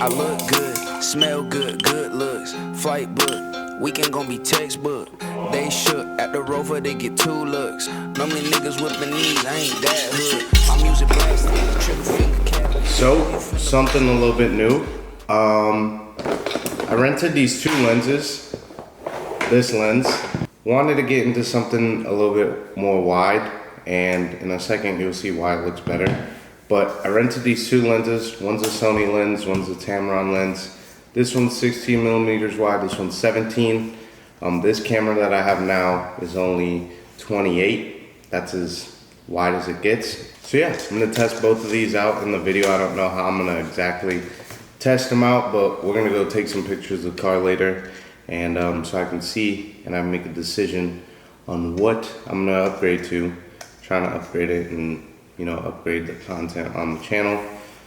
I look good, smell good, good looks. Flight book, weekend gon' be textbook. They shook at the Rover, they get 2 looks. Normally niggas whipping knees, I ain't that hood. My music blasting, trigger finger cap. So, something a little bit new. I rented these 2 lenses. This lens. Wanted to get into something a little bit more wide, and in a second you'll see why it looks better. But I rented these 2 lenses. One's a Sony lens, one's a Tamron lens. This one's 16 millimeters wide, this one's 17. This camera that I have now is only 28. That's as wide as it gets. So yeah, I'm gonna test both of these out in the video. I don't know how I'm gonna exactly test them out, but we're gonna go take some pictures of the car later, and so I can see and I make a decision on what I'm gonna upgrade to. Trying to upgrade it and, you know, upgrade the content on the channel.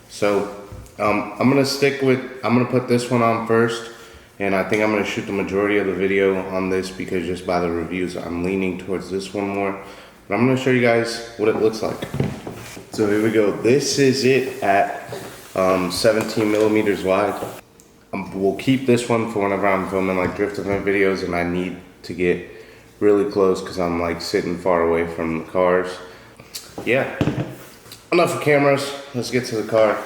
So I'm gonna put this one on first, and I think I'm gonna shoot the majority of the video on this because just by the reviews I'm leaning towards this one more. But I'm gonna show you guys what it looks like. So here we go. This is it at 17 millimeters wide. We'll keep this one for whenever I'm filming like drift event videos and I need to get really close because I'm like sitting far away from the cars. Yeah, enough of cameras. Let's get to the car.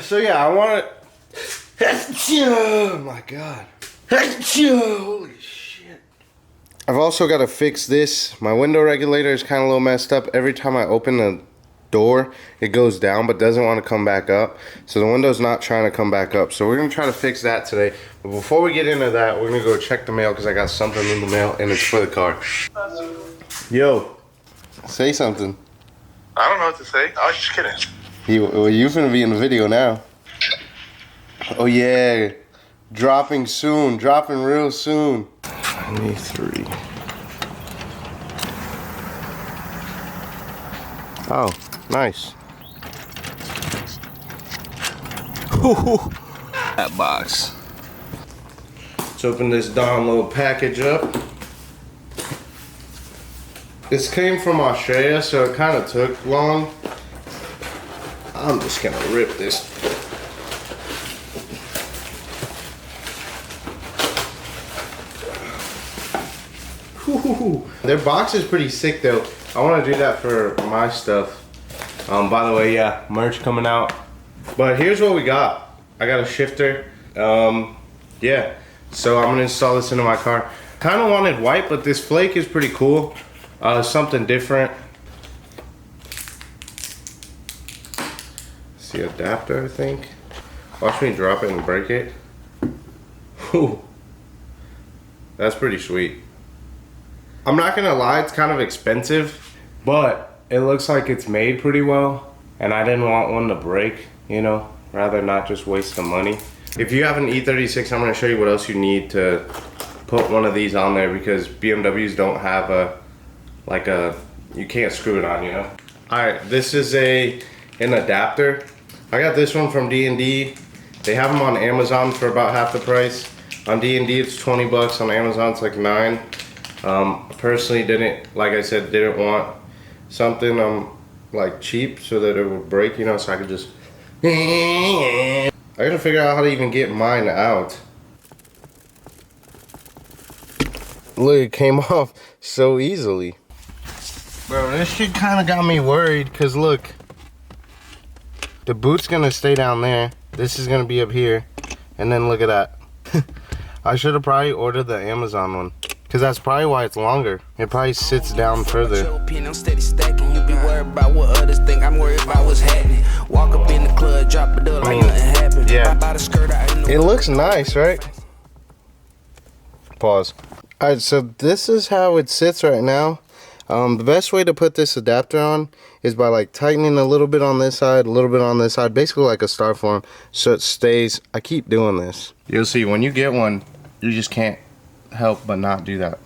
So yeah, I want it. Oh my god. Holy shit. I've also got to fix this. My window regulator is kind of a little messed up. Every time I open the door, it goes down but doesn't want to come back up. So the window's not trying to come back up. So we're going to try to fix that today. But before we get into that, we're going to go check the mail because I got something in the mail and it's for the car. Yo, say something. I don't know what to say. I was just kidding. You finna be in the video now. Oh yeah. Dropping soon. Dropping real soon. 93. Oh, nice. That box. Let's open this darn little package up. This came from Australia, so it kind of took long. I'm just gonna rip this. Their box is pretty sick though. I want to do that for my stuff. By the way, yeah, merch coming out. But here's what we got. I got a shifter. Yeah, so I'm gonna install this into my car. Kind of wanted white, but this flake is pretty cool. Something different. It's the adapter, I think. Watch me drop it and break it. Whew. That's pretty sweet. I'm not gonna lie, it's kind of expensive, but it looks like it's made pretty well, and I didn't want one to break, you know, rather not just waste the money. If you have an E36, I'm gonna show you what else you need to put one of these on there, because BMWs don't have you can't screw it on, you know. All right, this is an adapter. I got this one from D&D. They have them on Amazon for about half the price. On D&D it's 20 bucks, on Amazon it's like 9. Personally didn't want something like cheap so that it would break, you know, so I could just I gotta figure out how to even get mine out. Look, it came off so easily. Bro, this shit kind of got me worried because look, the boot's gonna stay down there, this is gonna be up here, and then look at that. I should have probably ordered the Amazon one. Because that's probably why it's longer. It probably sits down further. I'm steady stacking. You be worried about what others think. I'm worried about what's happening. Walk up in the club, drop it up like nothing happened. Yeah. It looks nice, right? Pause. Alright, so this is how it sits right now. The best way to put this adapter on is by like tightening a little bit on this side, a little bit on this side, basically like a star form, so it stays. I keep doing this. You'll see when you get one, you just can't help but not do that.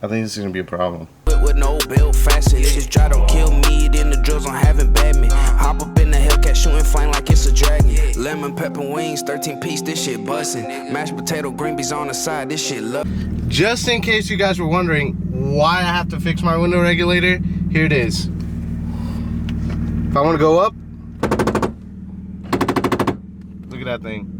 I think this is gonna be a problem. With no build faster, just try to kill me. Then the drugs on having bad me. Hop up in the Hellcat, shooting flame like it's a dragon. Lemon pepper wings, 13 piece, this shit bussin'. Mashed potato, green beans on the side, this shit love. Just in case you guys were wondering why I have to fix my window regulator, here it is. If I want to go up, look at that thing.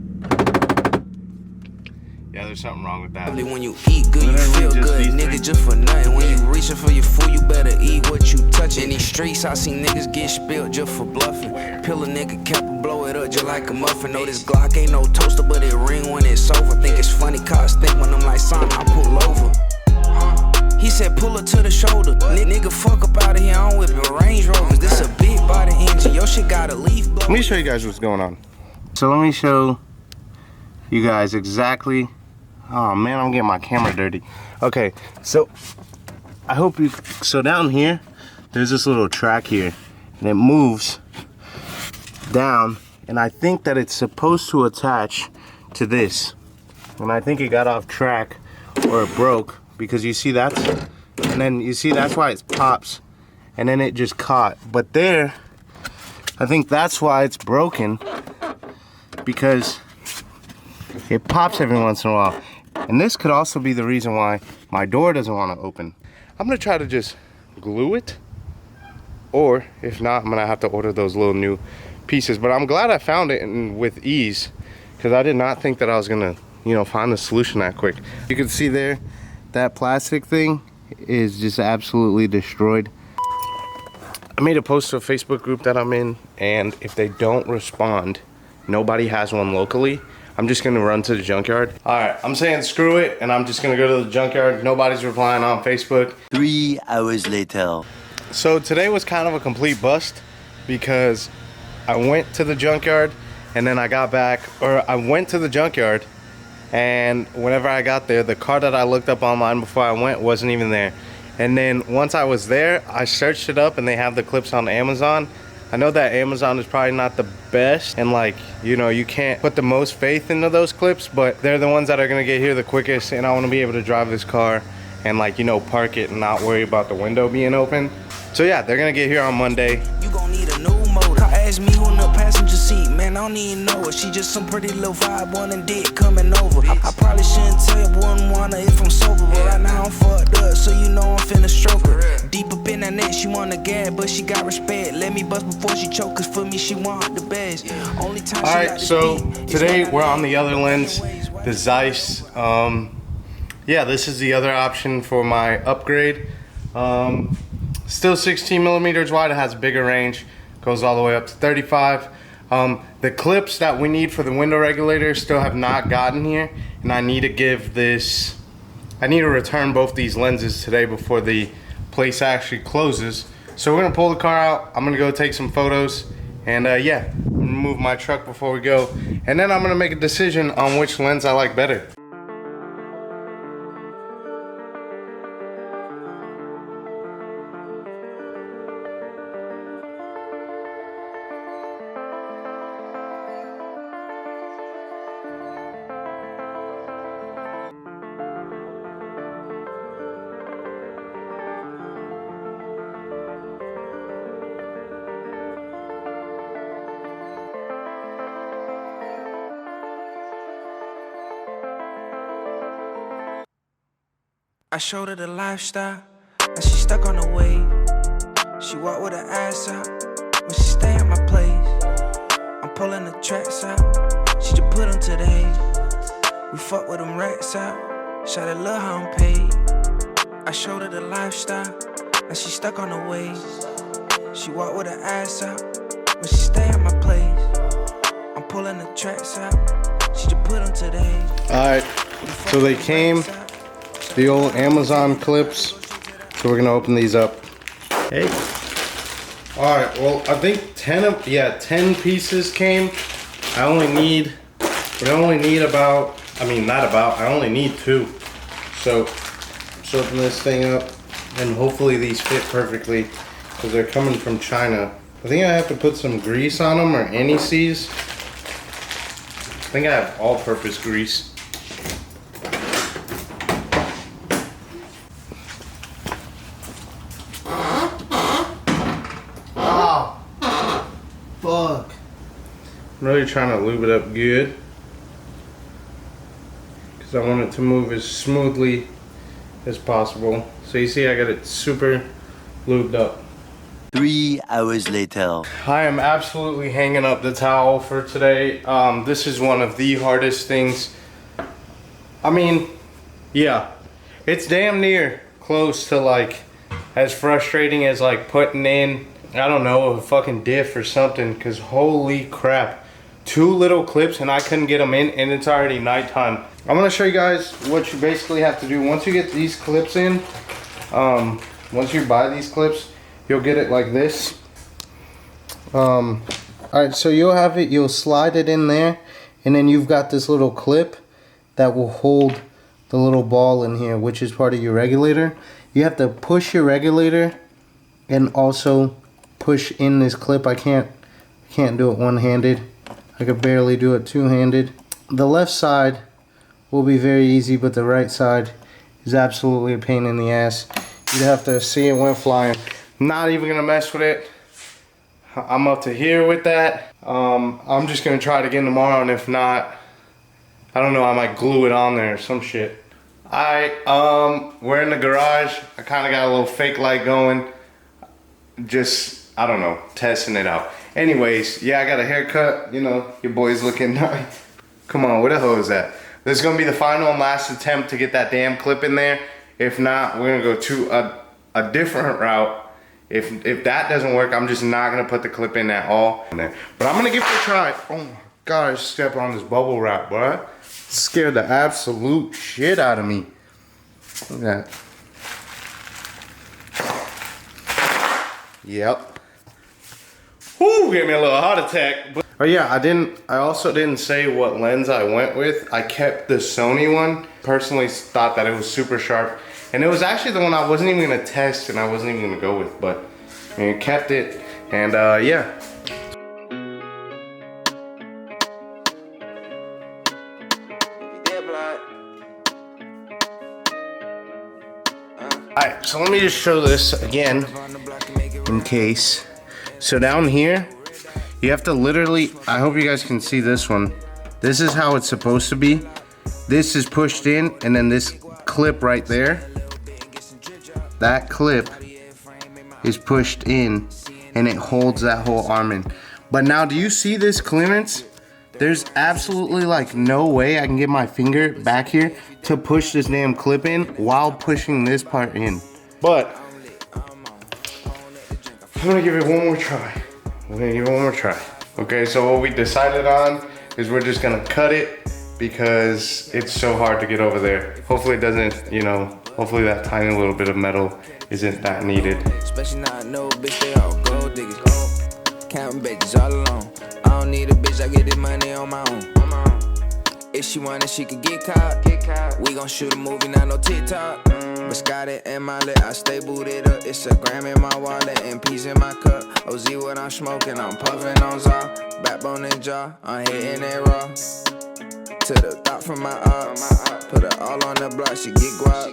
Yeah, there's something wrong with that. When you eat good, you feel good, nigga, just for nothing. When you reaching for your food, you better eat what you touch. In these streets, I see niggas get spilled just for bluffing. Pill a nigga cap and blow it up just like a muffin. Know this Glock ain't no toaster, but it ring when it's over. Think it's funny, cause think when I'm like, son, I pull over. He said pull her to the shoulder. Nigga, fuck up out of here, I'm whipping Range Rovers. This a big body engine, your shit got a leaf blow. Let me show you guys what's going on. So let me show you guys exactly. Oh man, I'm getting my camera dirty. Okay, so I hope you, so down here, there's this little track here, and it moves down, and I think that it's supposed to attach to this. And I think it got off track, or it broke, because you see that's, and then you see that's why it pops, and then it just caught. But there, I think that's why it's broken, because it pops every once in a while. And this could also be the reason why my door doesn't want to open. I'm gonna try to just glue it, or if not, I'm gonna have to order those little new pieces. But I'm glad I found it with ease, because I did not think that I was gonna, you know, find the solution that quick. You can see there, that plastic thing is just absolutely destroyed. I made a post to a Facebook group that I'm in, and if they don't respond, nobody has one locally, I'm just gonna run to the junkyard. All right, I'm saying screw it, and I'm just gonna go to the junkyard. Nobody's replying on Facebook. 3 hours later. So today was kind of a complete bust, because I went to the junkyard, and then I got back, or I went to the junkyard, and whenever I got there, the car that I looked up online before I went wasn't even there. And then once I was there, I searched it up, and they have the clips on Amazon. I know that Amazon is probably not the best, and like, you know, you can't put the most faith into those clips, but they're the ones that are gonna get here the quickest, and I wanna be able to drive this car and, like, you know, park it and not worry about the window being open. So yeah, they're gonna get here on Monday. You gon' need a new motor. Ask me who in the passenger seat, man, I don't even know her. She just some pretty little vibe, one and dick coming over. I probably shouldn't tell you, wouldn't wanna if I'm sober, but right now I'm fucked up, so you know I'm finna stroke her. Deep up in that neck, she wanna gag, but she got respect. Let me bust before she choke, cause for me she want the best. Only time. All right, so today we're on the other lens, the Zeiss. Yeah, this is the other option for my upgrade. Still 16 millimeters wide, it has a bigger range, goes all the way up to 35. The clips that we need for the window regulator still have not gotten here, and I need to return both these lenses today before the place actually closes. So we're gonna pull the car out, I'm gonna go take some photos, and yeah, I'm gonna move my truck before we go, and then I'm gonna make a decision on which lens I like better. I showed her the lifestyle, and she stuck on the wave. She walk with her ass out, when she stay at my place. I'm pulling the tracks out, she just put them to the hay. We fuck with them racks out, shout out love how I'm paid. I showed her the lifestyle, and she stuck on the wave. She walk with her ass out, when she stay at my place. I'm pulling the tracks out, she just put them to the hay. All right, so they came. The old Amazon clips, so we're gonna open these up. Hey. All right, well, I think 10 pieces came. I only need about, I only need 2. So let's open this thing up, and hopefully these fit perfectly, because they're coming from China. I think I have to put some grease on them, or anti-seize. I think I have all-purpose grease. Fuck. I'm really trying to lube it up good, because I want it to move as smoothly as possible. So you see I got it super lubed up. 3 hours later. I am absolutely hanging up the towel for today. This is one of the hardest things. I mean, yeah, it's damn near close to like as frustrating as like putting in, I don't know, a fucking diff or something, because holy crap, 2 little clips and I couldn't get them in and it's already nighttime. I'm gonna show you guys what you basically have to do. Once you get these clips in, once you buy these clips, you'll get it like this. Alright, so you'll have it, you'll slide it in there, and then you've got this little clip that will hold the little ball in here, which is part of your regulator. You have to push your regulator and also push in this clip. I can't do it one-handed. I could barely do it two-handed. The left side will be very easy, but the right side is absolutely a pain in the ass. You'd have to see it when flying. I'm not even gonna mess with it. I'm up to here with that. I'm just gonna try it again tomorrow, and if not, I don't know, I might glue it on there or some shit. Alright, we're in the garage. I kinda got a little fake light going. Just, I don't know, testing it out. Anyways, yeah, I got a haircut. You know, your boy's looking nice. Come on, where the hell is that? This is gonna be the final and last attempt to get that damn clip in there. If not, we're gonna go to a different route. If that doesn't work, I'm just not gonna put the clip in at all. But I'm gonna give it a try. Oh my god, I stepped on this bubble wrap, bro. Scared the absolute shit out of me. Look at that. Yep. Whoo, gave me a little heart attack. Oh yeah, I also didn't say what lens I went with. I kept the Sony one. Personally thought that it was super sharp. And it was actually the one I wasn't even gonna test and I wasn't even gonna go with, but I mean, kept it, and yeah. Alright, so let me just show this again, in case. So down here, you have to literally, I hope you guys can see this one. This is how it's supposed to be. This is pushed in, and then this clip right there, that clip is pushed in, and it holds that whole arm in. But now, do you see this clearance? There's absolutely like no way I can get my finger back here to push this damn clip in while pushing this part in. But I'm gonna give it one more try. Okay, so what we decided on is we're just gonna cut it because it's so hard to get over there. Hopefully it doesn't, you know, hopefully that tiny little bit of metal isn't that needed. Especially now I know bitch they all gold diggers. Counting bitches all alone. I don't need a bitch, I get this money on my own. If she wanted, she could get caught. We gon' shoot a movie, not no TikTok. Biscotti and my lip, I stay booted up. It's a gram in my wallet and peas in my cup. OZ what I'm smoking, I'm puffing on Zaw. Backbone and jaw, I'm hitting it raw. To the top from my ops. Put her all on the block, she get guap.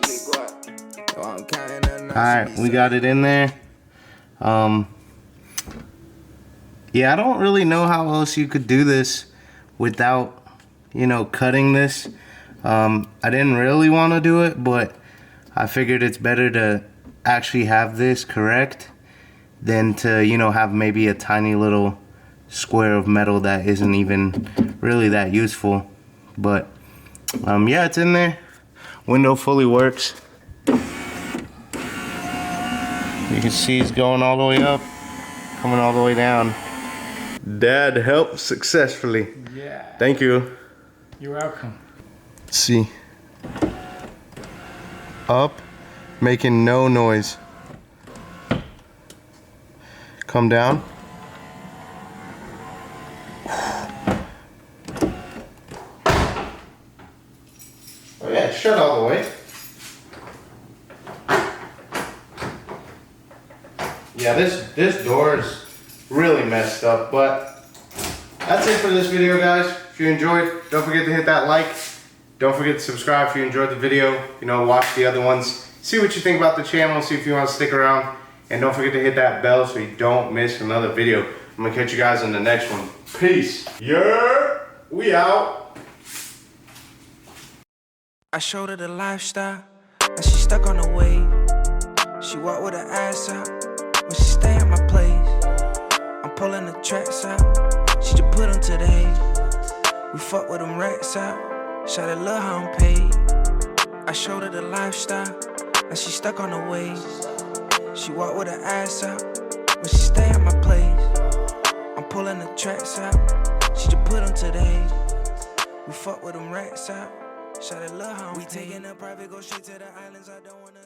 Oh, I'm counting her now. Alright, we got it in there. Yeah, I don't really know how else you could do this without, you know, cutting this. I didn't really want to do it, but I figured it's better to actually have this correct than to, you know, have maybe a tiny little square of metal that isn't even really that useful. But yeah, it's in there. Window fully works. You can see it's going all the way up, coming all the way down. Dad helped successfully. Yeah. Thank you. You're welcome. Let's see. Up, making no noise. Come down. Oh yeah, shut all the way. Yeah, this door is really messed up, but that's it for this video, guys. If you enjoyed, don't forget to hit that like. Don't forget to subscribe if you enjoyed the video. You know, watch the other ones. See what you think about the channel. See if you want to stick around. And don't forget to hit that bell so you don't miss another video. I'm going to catch you guys in the next one. Peace. Yeah, we out. I showed her the lifestyle, and she stuck on the wave. She walked with her ass out, when she stay at my place. tracks out. She just put them to the haze. We fuck with them racks out. Shawty love how I'm paid. I showed her the lifestyle. Now she stuck on the waves. She walk with her ass out. When she stay at my place, I'm pulling the tracks out. She just put them to the haze. We fuck with them racks out. Shawty love how I'm paid. We taking a private, go straight to the islands. I don't wanna